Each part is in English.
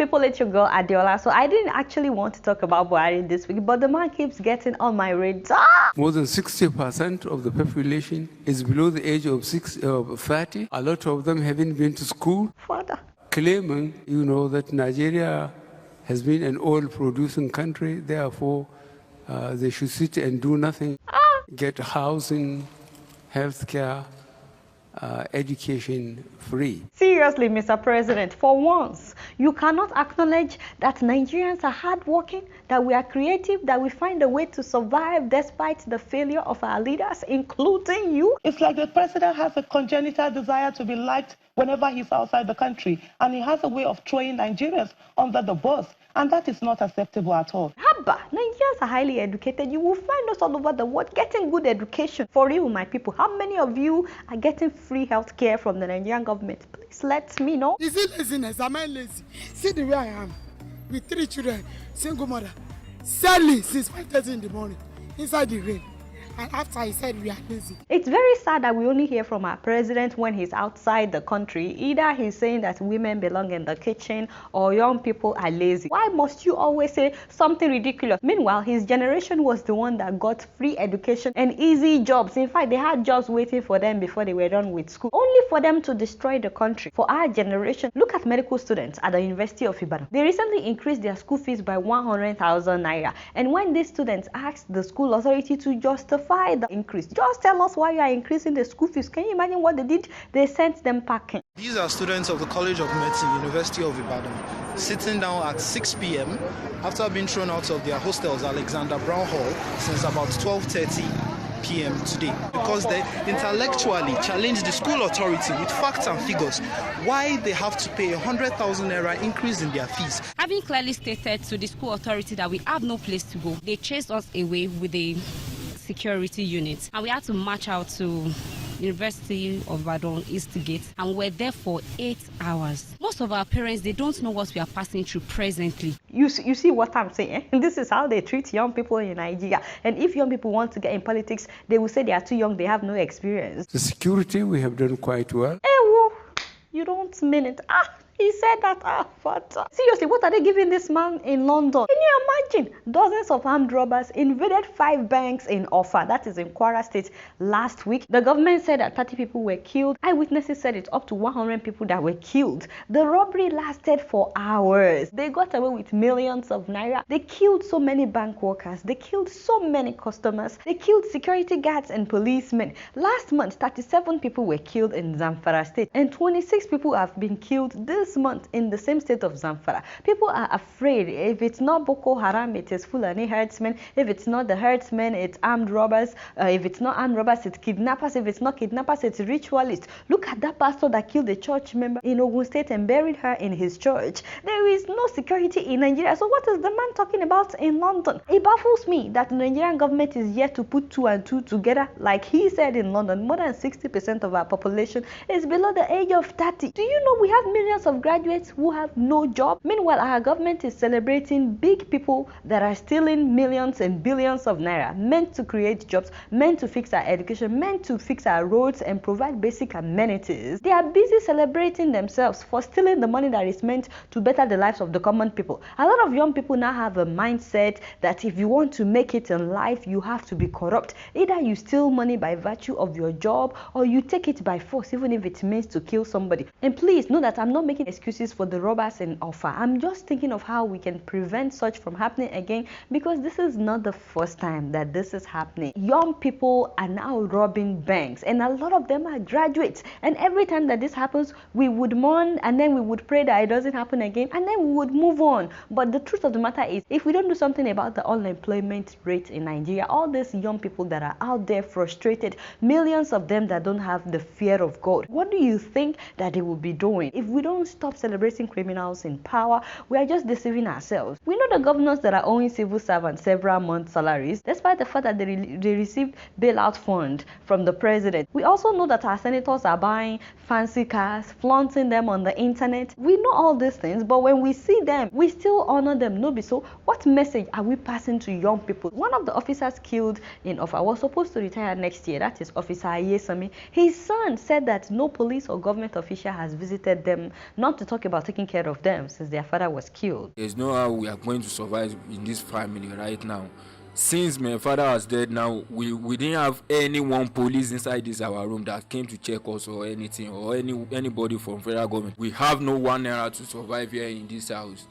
people, it's your girl Adeola. So I didn't actually want to talk about Buhari this week, but the man keeps getting on my radar. More than 60% of the population is below the age of 30. A lot of them haven't been to school. Father. Claiming, that Nigeria has been an oil-producing country, therefore they should sit and do nothing, get housing, healthcare, education free. Seriously, Mr. President, for once, you cannot acknowledge that Nigerians are hardworking, that we are creative, that we find a way to survive despite the failure of our leaders, including you. It's like the president has a congenital desire to be liked whenever he's outside the country, and he has a way of throwing Nigerians under the bus, and that is not acceptable at all. Haba, Nigerians are highly educated. You will find us all over the world getting good education. For real, my people, how many of you are getting free health care from the Nigerian government? Please let me know. Is it laziness? Am I lazy? See the way I am, with 3 children, single mother, sadly since 5:30 in the morning, inside the rain. And after he said we are lazy. It's very sad that we only hear from our president when he's outside the country. Either he's saying that women belong in the kitchen or young people are lazy. Why must you always say something ridiculous? Meanwhile, his generation was the one that got free education and easy jobs. In fact, they had jobs waiting for them before they were done with school, only for them to destroy the country. For our generation, look at medical students at the University of Ibadan. They recently increased their school fees by 100,000 naira. And when these students asked the school authority to justify the increase, just tell us why you are increasing the school fees. Can you imagine what they did? They sent them packing. These are students of the College of Medicine, University of Ibadan, sitting down at 6 p.m. after being thrown out of their hostels, Alexander Brown Hall, since about 12:30 p.m. today, because they intellectually challenged the school authority with facts and figures why they have to pay 100,000 naira increase in their fees. Having clearly stated to the school authority that we have no place to go, they chased us away with the security units, and we had to march out to University of Ibadan East Gate, and we're there for 8 hours. Most of our parents, they don't know what we are passing through presently. You see what I'm saying? This is how they treat young people in Nigeria. And if young people want to get in politics, they will say they are too young, they have no experience. The security, we have done quite well. You don't mean it. He said that. But seriously, what are they giving this man in London? Can you imagine? Dozens of armed robbers invaded 5 banks in Offa, that is in Kwara State, last week. The government said that 30 people were killed. Eyewitnesses said it's up to 100 people that were killed. The robbery lasted for hours. They got away with millions of naira. They killed so many bank workers. They killed so many customers. They killed security guards and policemen. Last month, 37 people were killed in Zamfara State, and 26 people have been killed this month in the same state of Zamfara. People are afraid. If it's not Boko Haram, it is Fulani herdsmen. If it's not the herdsmen, it's armed robbers. If it's not armed robbers, it's kidnappers. If it's not kidnappers, it's ritualists. Look at that pastor that killed a church member in Ogun State and buried her in his church. There is no security in Nigeria. So what is the man talking about in London? It baffles me that the Nigerian government is yet to put 2 and 2 together. Like he said in London, more than 60% of our population is below the age of 30. Do you know we have millions of graduates who have no job? Meanwhile, our government is celebrating big people that are stealing millions and billions of naira, meant to create jobs, meant to fix our education, meant to fix our roads and provide basic amenities. They are busy celebrating themselves for stealing the money that is meant to better the lives of the common people. A lot of young people now have a mindset that if you want to make it in life, you have to be corrupt. Either you steal money by virtue of your job or you take it by force, even if it means to kill somebody. And please know that I'm not making excuses for the robbers in Offa. I'm just thinking of how we can prevent such from happening again, because this is not the first time that this is happening. Young people are now robbing banks, and a lot of them are graduates. And every time that this happens, we would mourn, and then we would pray that it doesn't happen again, and then we would move on. But the truth of the matter is, if we don't do something about the unemployment rate in Nigeria, all these young people that are out there frustrated, millions of them that don't have the fear of God, what do you think that they will be doing? If we don't stop celebrating criminals in power, we are just deceiving ourselves. We know the governors that are owing civil servants several months' salaries, despite the fact that they received bailout fund from the president. We also know that our senators are buying fancy cars, flaunting them on the internet. We know all these things, but when we see them, we still honor them. No be so. What message are we passing to young people? One of the officers killed in Offa was supposed to retire next year. That is Officer Ayesami. His son said that no police or government official has visited them, not to talk about taking care of them since their father was killed. There's no how we are going to survive in this family right now. Since my father was dead now, we didn't have anyone police inside this our room that came to check us or anything, or anybody from federal government. We have no 1 naira to survive here in this house.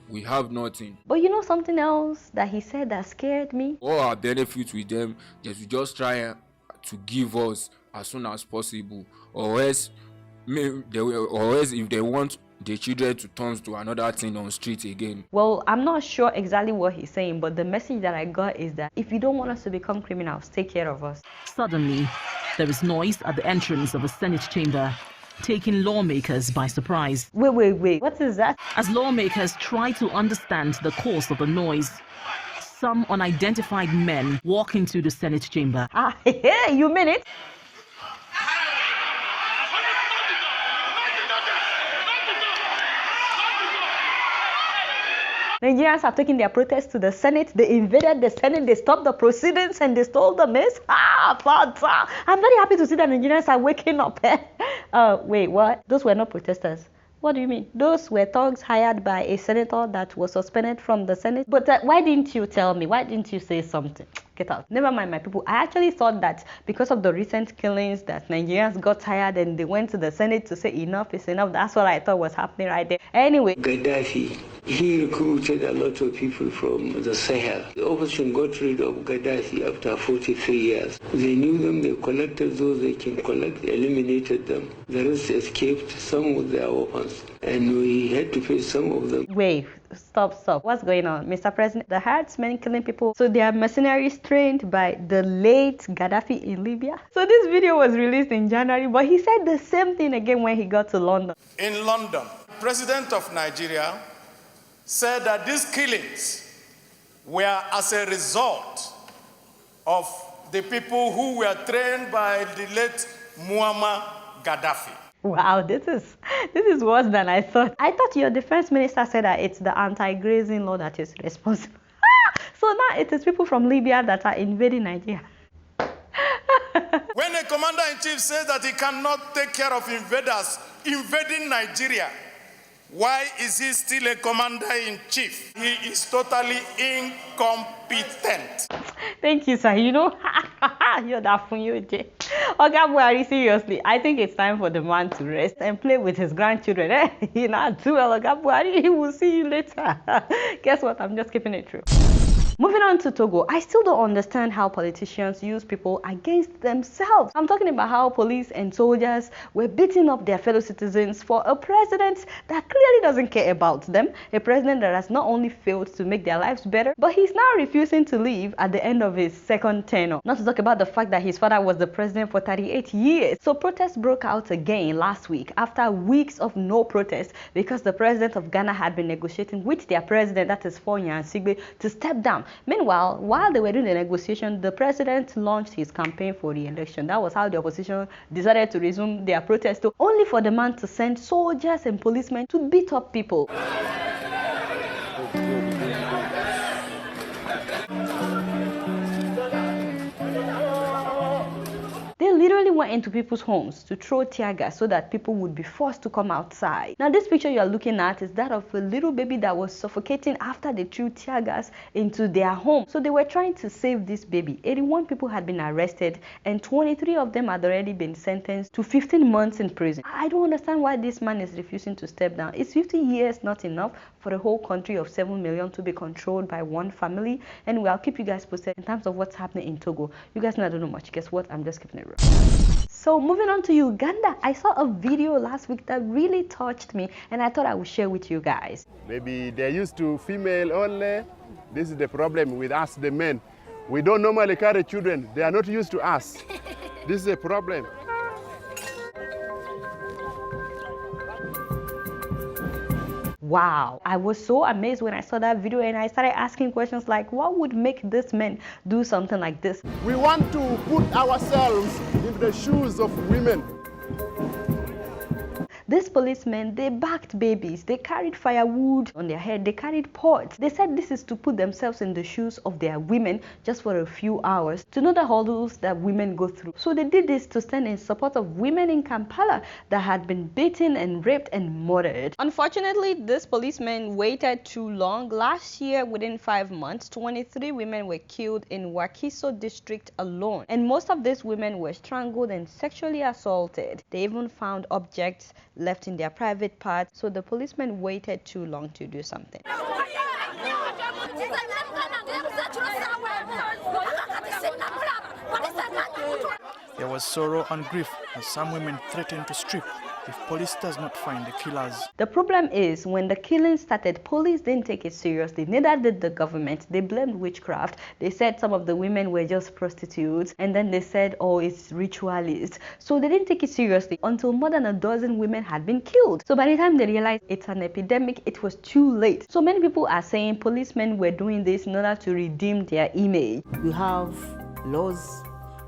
We have nothing. But you know something else that he said that scared me? All our benefits with them, they should just try to give us as soon as possible, or else if they want the children to turn to another thing on street again. Well, I'm not sure exactly what he's saying, but the message that I got is that if you don't want us to become criminals, take care of us. Suddenly, there is noise at the entrance of a Senate chamber, taking lawmakers by surprise. Wait, what is that? As lawmakers try to understand the cause of the noise, some unidentified men walk into the Senate chamber. Hey, you mean it? Nigerians have taken their protest to the Senate. They invaded the Senate. They stopped the proceedings and they stole the mess. I'm very happy to see that Nigerians are waking up. Wait, what? Those were not protesters. What do you mean? Those were thugs hired by a senator that was suspended from the Senate. But why didn't you tell me? Why didn't you say something? Get out. Never mind, my people. I actually thought that because of the recent killings that Nigerians got tired and they went to the Senate to say enough is enough. That's what I thought was happening right there. Anyway. Gaddafi, he recruited a lot of people from the Sahel. The opposition got rid of Gaddafi after 43 years. They knew them, they collected those they can collect, eliminated them. The rest escaped, some with their weapons. And we had to face some of them. Wait, stop. What's going on? Mr. President, the herdsmen killing people. So they are mercenaries trained by the late Gaddafi in Libya. So this video was released in January, but he said the same thing again when he got to London. In London, the President of Nigeria said that these killings were as a result of the people who were trained by the late Muammar Gaddafi. Wow, this is worse than I thought. I thought your defense minister said that it's the anti-grazing law that is responsible. So now it is people from Libya that are invading Nigeria. When a commander-in-chief says that he cannot take care of invaders invading Nigeria, why is he still a commander-in-chief? He is totally incompetent. Thank you, sir. You know, you're that fun, you Jay. Okay, Buhari, seriously, I think it's time for the man to rest and play with his grandchildren. You know, too well, okay, Buhari, we'll see you later. Guess what? I'm just keeping it true. Moving on to Togo, I still don't understand how politicians use people against themselves. I'm talking about how police and soldiers were beating up their fellow citizens for a president that clearly doesn't care about them. A president that has not only failed to make their lives better, but he's now refusing to leave at the end of his second tenure. Not to talk about the fact that his father was the president for 38 years. So protests broke out again last week after weeks of no protest because the president of Ghana had been negotiating with their president, that is Fayehun, to step down. Meanwhile, while they were doing the negotiation, the president launched his campaign for the election. That was how the opposition decided to resume their protest, only for the man to send soldiers and policemen to beat up people. They literally went into people's homes to throw tear gas so that people would be forced to come outside. Now, this picture you are looking at is that of a little baby that was suffocating after they threw tear gas into their home. So they were trying to save this baby. 81 people had been arrested and 23 of them had already been sentenced to 15 months in prison. I don't understand why this man is refusing to step down. Is 50 years not enough for a whole country of 7 million to be controlled by one family? Anyway, I'll keep you guys posted in terms of what's happening in Togo. You guys know I don't know much. Guess what? I'm just keeping it real. So moving on to Uganda, I saw a video last week that really touched me and I thought I would share with you guys. Maybe they're used to female only. This is the problem with us, the men. We don't normally carry children. They are not used to us. This is a problem. Wow, I was so amazed when I saw that video and I started asking questions like, what would make this man do something like this? We want to put ourselves in the shoes of women. These policemen, they backed babies, they carried firewood on their head, they carried pots. They said this is to put themselves in the shoes of their women just for a few hours, to know the hurdles that women go through. So they did this to stand in support of women in Kampala that had been beaten and raped and murdered. Unfortunately, these policemen waited too long. Last year, within 5 months, 23 women were killed in Wakiso district alone, and most of these women were strangled and sexually assaulted. They even found objects left in their private parts, so the policemen waited too long to do something. There was sorrow and grief as some women threatened to strip if police does not find the killers. The problem is, when the killing started, police didn't take it seriously. Neither did the government. They blamed witchcraft. They said some of the women were just prostitutes, and then they said, oh, it's ritualists. So they didn't take it seriously until more than a dozen women had been killed. So by the time they realized it's an epidemic, it was too late. So many people are saying policemen were doing this in order to redeem their image. We have laws,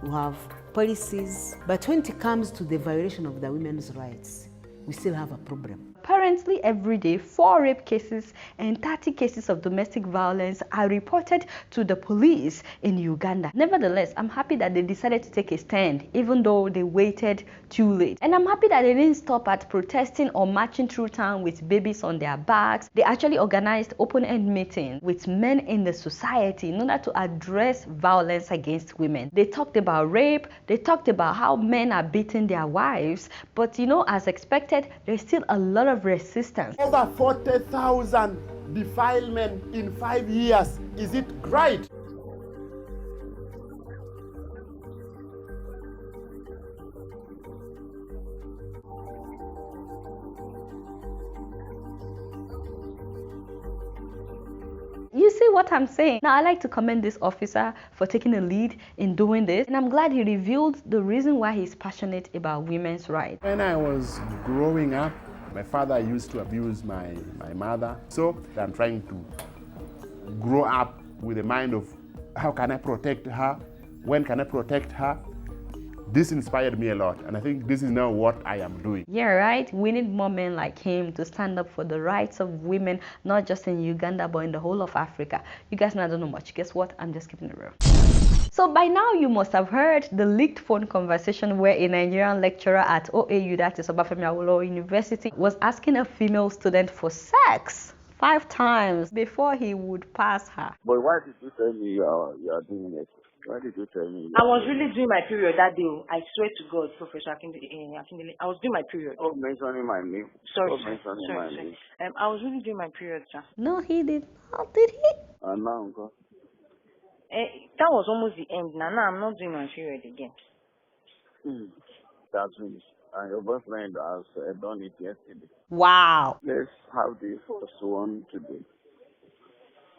we have policies, but when it comes to the violation of the women's rights, we still have a problem. Apparently, every day, 4 rape cases and 30 cases of domestic violence are reported to the police in Uganda. Nevertheless, I'm happy that they decided to take a stand, even though they waited too late. And I'm happy that they didn't stop at protesting or marching through town with babies on their backs. They actually organized open-end meetings with men in the society in order to address violence against women. They talked about rape, they talked about how men are beating their wives, but you know, as expected, there's still a lot of resistance. Over 40,000 defilement in 5 years. Is it right? You see what I'm saying? Now, I like to commend this officer for taking a lead in doing this, and I'm glad he revealed the reason why he's passionate about women's rights. When I was growing up, my father used to abuse my mother. So I'm trying to grow up with a mind of how can I protect her? When can I protect her? This inspired me a lot, and I think this is now what I am doing. Yeah, right? We need more men like him to stand up for the rights of women, not just in Uganda, but in the whole of Africa. You guys know I don't know much. Guess what? I'm just keeping it real. So by now you must have heard the leaked phone conversation where a Nigerian lecturer at OAU, that is Obafemi Awolowo University, was asking a female student for sex 5 times before he would pass her. But why did you tell me you are doing it? Why did you tell me? I was really doing my period that day. I swear to God, Professor Akindele, I was doing my period. Oh, mentioning my name. Sorry. I was really doing my period, sir. No, he did not. Did he? Now, God. That was almost the end. Now I'm not doing my period again. That's finished. And your boyfriend has done it yesterday. Wow. Let's have the first one today.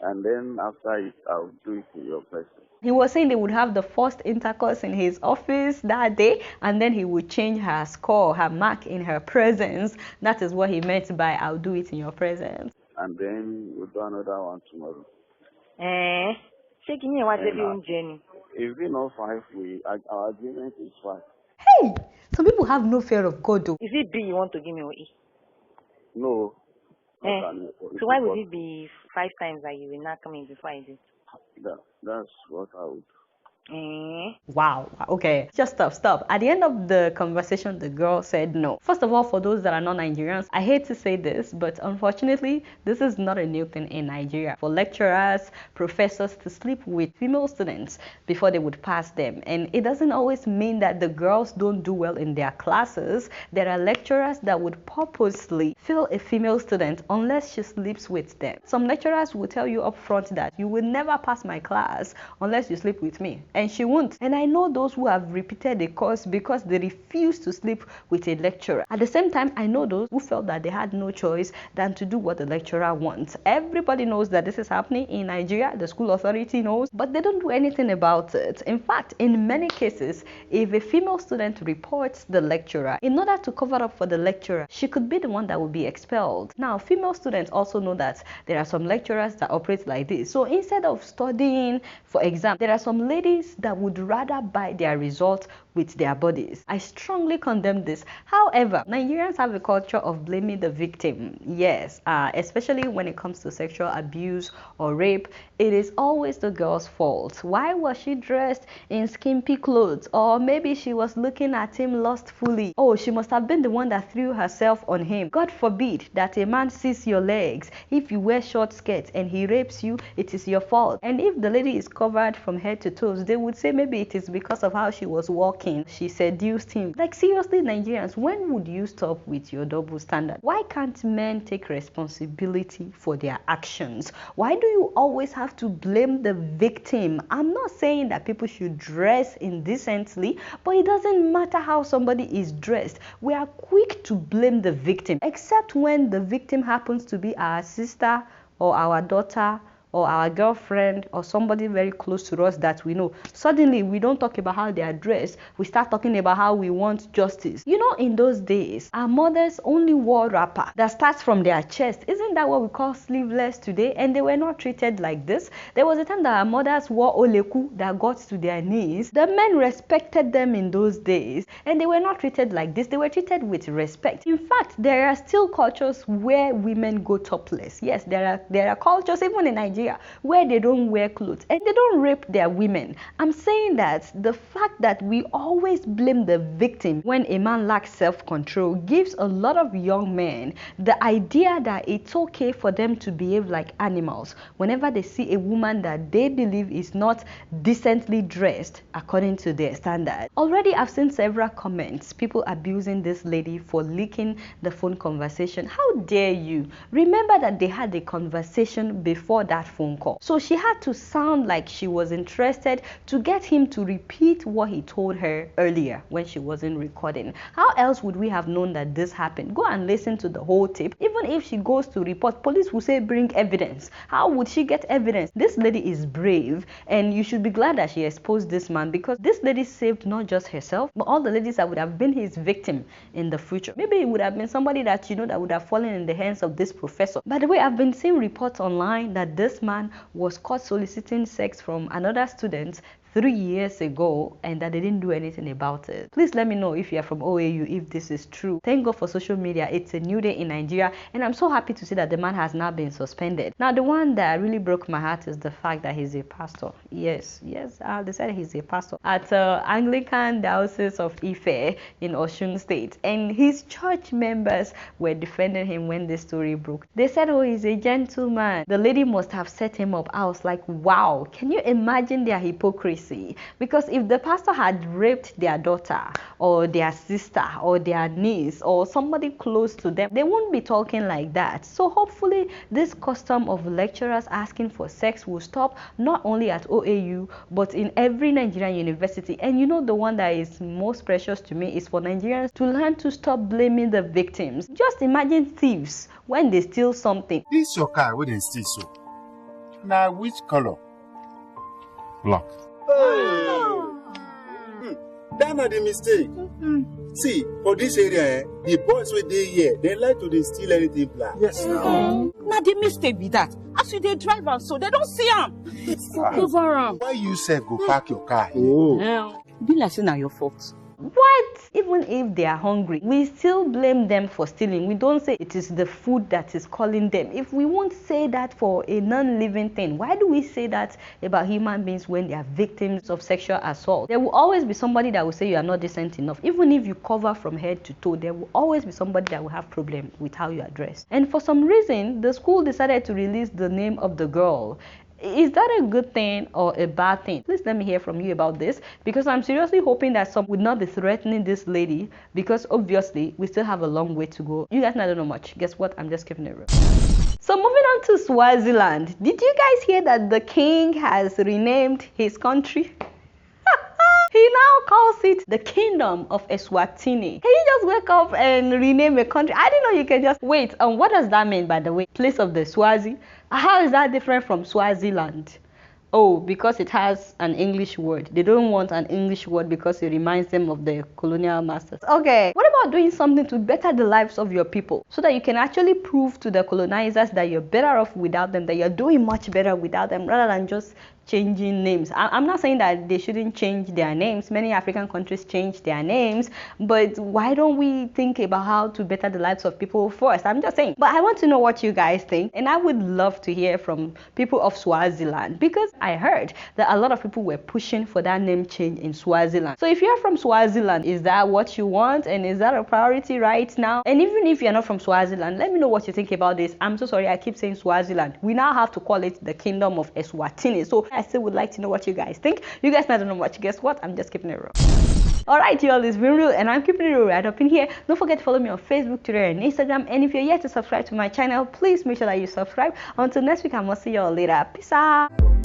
And then after it, I'll do it to your person. He was saying they would have the first intercourse in his office that day, and then he would change her score, her mark in her presence. That is what he meant by I'll do it in your presence. And then we'll do another one tomorrow. Shaking your journey. If we not 5, our agreement is 5. Hey! Some people have no fear of God, though. Is it B you want to give me or E? No. So why would it be 5 times that you will not come in before I do? That's what I would. Wow. Okay. Just stop. At the end of the conversation, the girl said no. First of all, for those that are not Nigerians, I hate to say this, but unfortunately, this is not a new thing in Nigeria. For lecturers, professors to sleep with female students before they would pass them. And it doesn't always mean that the girls don't do well in their classes. There are lecturers that would purposely fail a female student unless she sleeps with them. Some lecturers will tell you up front that you will never pass my class unless you sleep with me. And she won't. And I know those who have repeated the course because they refuse to sleep with a lecturer. At the same time, I know those who felt that they had no choice than to do what the lecturer wants. Everybody knows that this is happening in Nigeria. The school authority knows, but they don't do anything about it. In fact, in many cases, if a female student reports the lecturer, in order to cover up for the lecturer, she could be the one that will be expelled. Now, female students also know that there are some lecturers that operate like this. So instead of studying for exam, there are some ladies police that would rather buy their results with their bodies. I strongly condemn this. However, Nigerians have a culture of blaming the victim. Yes, especially when it comes to sexual abuse or rape, it is always the girl's fault. Why was she dressed in skimpy clothes? Or maybe she was looking at him lustfully. Oh, she must have been the one that threw herself on him. God forbid that a man sees your legs. If you wear short skirts and he rapes you, it is your fault. And if the lady is covered from head to toes, they would say maybe it is because of how she was walking. She seduced him. Like, seriously, Nigerians, when would you stop with your double standard? Why can't men take responsibility for their actions? Why do you always have to blame the victim? I'm not saying that people should dress indecently, but it doesn't matter how somebody is dressed. We are quick to blame the victim, except when the victim happens to be our sister or our daughter or our girlfriend or somebody very close to us that we know. Suddenly, we don't talk about how they are dressed. We start talking about how we want justice. You know, in those days, our mothers only wore wrapper that starts from their chest. Isn't that what we call sleeveless today? And they were not treated like this. There was a time that our mothers wore oleku that got to their knees. The men respected them in those days, and they were not treated like this. They were treated with respect. In fact, there are still cultures where women go topless. Yes, there are cultures, even in Nigeria, where they don't wear clothes and they don't rape their women. I'm saying that the fact that we always blame the victim when a man lacks self-control gives a lot of young men the idea that it's okay for them to behave like animals whenever they see a woman that they believe is not decently dressed according to their standard. Already, I've seen several comments, people abusing this lady for leaking the phone conversation. How dare you? Remember that they had a conversation before that phone call. So she had to sound like she was interested to get him to repeat what he told her earlier when she wasn't recording. How else would we have known that this happened? Go and listen to the whole tape. Even if she goes to report, police will say bring evidence. How would she get evidence? This lady is brave, and you should be glad that she exposed this man, because this lady saved not just herself, but all the ladies that would have been his victim in the future. Maybe it would have been somebody that you know that would have fallen in the hands of this professor. By the way, I've been seeing reports online that this man was caught soliciting sex from another student 3 years ago and that they didn't do anything about it. Please let me know if you are from OAU if this is true. Thank God for social media. It's a new day in Nigeria, and I'm so happy to see that the man has now been suspended. Now, the one that really broke my heart is the fact that he's a pastor. Yes, they said he's a pastor at Anglican Diocese of Ife in Osun State, and his church members were defending him when this story broke. They said, oh, he's a gentleman. The lady must have set him up. I was like, wow, can you imagine their hypocrisy? Because if the pastor had raped their daughter or their sister or their niece or somebody close to them, they wouldn't be talking like that. So hopefully this custom of lecturers asking for sex will stop, not only at OAU but in every Nigerian university. And you know, the one that is most precious to me is for Nigerians to learn to stop blaming the victims. Just imagine thieves when they steal something. This your car when they steal so. Now which color? Black. That's not the mistake. See, for this area, the boys were there here. They like to steal anything black. Yes, now. Now the mistake be that. As you they drive and so they don't see them. Cover them. Why you said go park your car here? Oh. Be like saying now your fault. What? Even if they are hungry, we still blame them for stealing. We don't say it is the food that is calling them. If we won't say that for a non-living thing, why do we say that about human beings when they are victims of sexual assault? There will always be somebody that will say you are not decent enough. Even if you cover from head to toe, there will always be somebody that will have problem with how you are dressed. And for some reason, the school decided to release the name of the girl. Is that a good thing or a bad thing? Please let me hear from you about this, because I'm seriously hoping that some would not be threatening this lady, because obviously we still have a long way to go. You guys don't know much. Guess what? I'm just giving it a rip. So moving on to Swaziland. Did you guys hear that the king has renamed his country? He now calls it the Kingdom of eSwatini. Can you just wake up and rename a country? I didn't know you can just wait. What does that mean, by the way? Place of the Swazi? How is that different from Swaziland? Oh, because it has an English word. They don't want an English word because it reminds them of the colonial masters. Okay, what about doing something to better the lives of your people so that you can actually prove to the colonizers that you're better off without them, that you're doing much better without them, rather than just changing names. I'm not saying that they shouldn't change their names. Many African countries change their names, but why don't we think about how to better the lives of people first? I'm just saying. But I want to know what you guys think, and I would love to hear from people of Swaziland, because I heard that a lot of people were pushing for that name change in Swaziland. So if you're from Swaziland, is that what you want, and is that a priority right now? And even if you're not from Swaziland, let me know what you think about this. I'm so sorry I keep saying Swaziland. We now have to call it the Kingdom of eSwatini. So I still would like to know what you guys think. You guys might don't know much. Guess what? I'm just keeping it real. Alright, y'all, it's been real, and I'm keeping it real right up in here. Don't forget to follow me on Facebook, Twitter, and Instagram. And if you're yet to subscribe to my channel, please make sure that you subscribe. Until next week, I must see y'all later. Peace out.